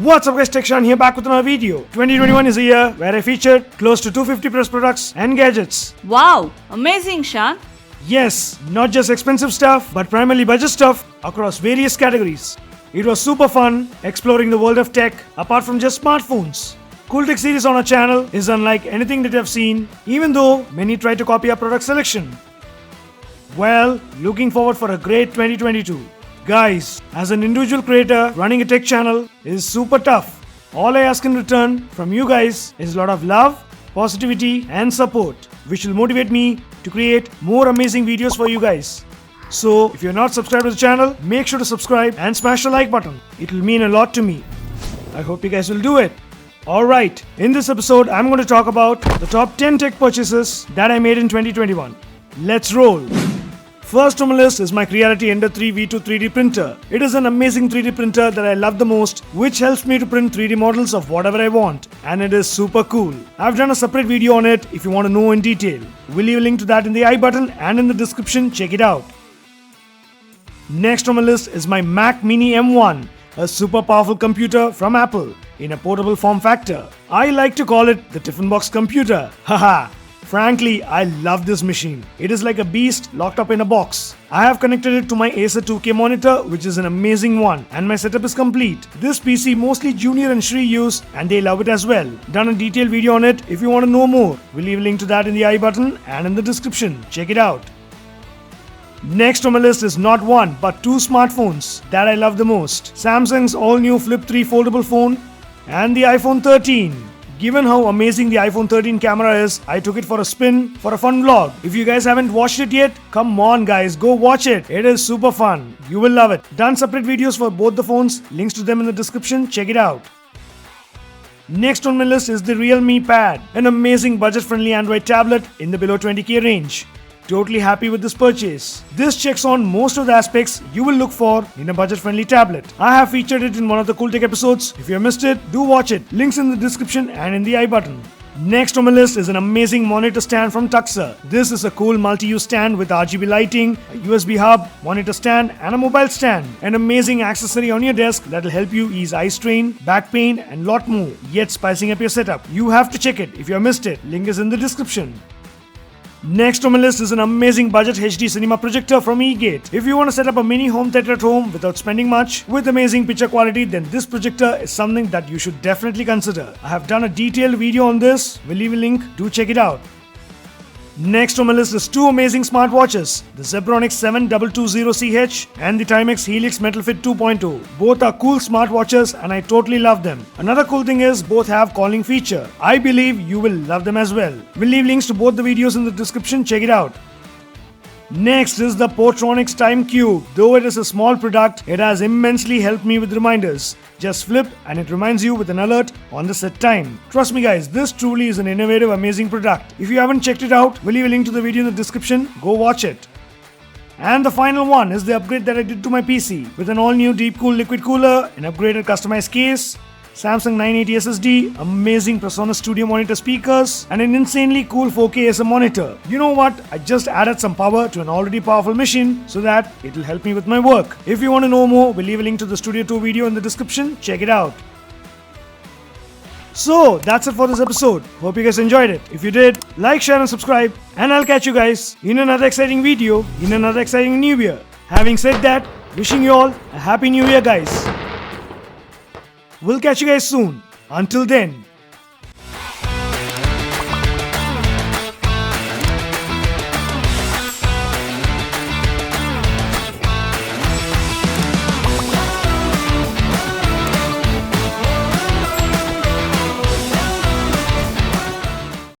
What's up guys, Tekshan here back with another video. 2021 is a year where I featured close to 250 plus products and gadgets. Wow, amazing Shan. Yes, not just expensive stuff, but primarily budget stuff across various categories. It was super fun exploring the world of tech apart from just smartphones. Cool Tech series on our channel is unlike anything that I've seen, even though many try to copy our product selection. Well, looking forward for a great 2022. Guys, as an individual creator, running a tech channel is super tough. All I ask in return from you guys is a lot of love, positivity and support, which will motivate me to create more amazing videos for you guys. So, if you're not subscribed to the channel, make sure to subscribe and smash the like button. It will mean a lot to me. I hope you guys will do it. Alright, in this episode, I'm going to talk about the top 10 tech purchases that I made in 2021. Let's roll! First on my list is my Creality Ender 3 V2 3D printer. It is an amazing 3D printer that I love the most, which helps me to print 3D models of whatever I want, and it is super cool. I've done a separate video on it if you want to know in detail. We'll leave a link to that in the I button and in the description, check it out. Next on my list is my Mac Mini M1, a super powerful computer from Apple in a portable form factor. I like to call it the Tiffin box computer. Haha. Frankly, I love this machine. It is like a beast locked up in a box. I have connected it to my Acer 2K monitor, which is an amazing one, and my setup is complete. This PC mostly Junior and Shri use, and they love it as well. Done a detailed video on it if you want to know more. We'll leave a link to that in the I button and in the description. Check it out. Next on my list is not one, but two smartphones that I love the most. Samsung's all-new Flip 3 foldable phone and the iPhone 13. Given how amazing the iPhone 13 camera is, I took it for a spin for a fun vlog. If you guys haven't watched it yet, come on guys, go watch it. It is super fun. You will love it. Done separate videos for both the phones. Links to them in the description. Check it out. Next on my list is the Realme Pad, an amazing budget-friendly Android tablet in the below 20k range. Totally happy with this purchase. This checks on most of the aspects you will look for in a budget-friendly tablet. I have featured it in one of the Cool Tech episodes. If you have missed it, do watch it. Links in the description and in the I button. Next on my list is an amazing monitor stand from Tuxer. This is a cool multi-use stand with RGB lighting, a USB hub, monitor stand and a mobile stand. An amazing accessory on your desk that will help you ease eye strain, back pain and lot more, yet spicing up your setup. You have to check it if you have missed it. Link is in the description. Next on my list is an amazing budget HD cinema projector from Egate. If you want to set up a mini home theater at home without spending much with amazing picture quality, then this projector is something that you should definitely consider. I have done a detailed video on this. We'll leave a link. Do check it out. Next on my list is two amazing smartwatches, the Zebronics 7220CH and the Timex Helix Metal Fit 2.0. Both are cool smartwatches and I totally love them. Another cool thing is both have calling feature. I believe you will love them as well. We'll leave links to both the videos in the description, check it out. Next is the Portronics Time Cue. Though it is a small product, it has immensely helped me with reminders. Just flip and it reminds you with an alert on the set time. Trust me guys, this truly is an innovative, amazing product. If you haven't checked it out, we'll leave a link to the video in the description. Go watch it. And the final one is the upgrade that I did to my PC with an all-new Deep Cool liquid cooler, an upgraded customized case, Samsung 980 SSD, amazing PreSonus Studio monitor speakers, and an insanely cool 4K ASM monitor. You know what? I just added some power to an already powerful machine so that it will help me with my work. If you want to know more, we'll leave a link to the Studio 2 video in the description. Check it out. So, that's it for this episode. Hope you guys enjoyed it. If you did, like, share and subscribe. And I'll catch you guys in another exciting video, in another exciting new year. Having said that, wishing you all a happy new year guys. We'll catch you guys soon. Until then,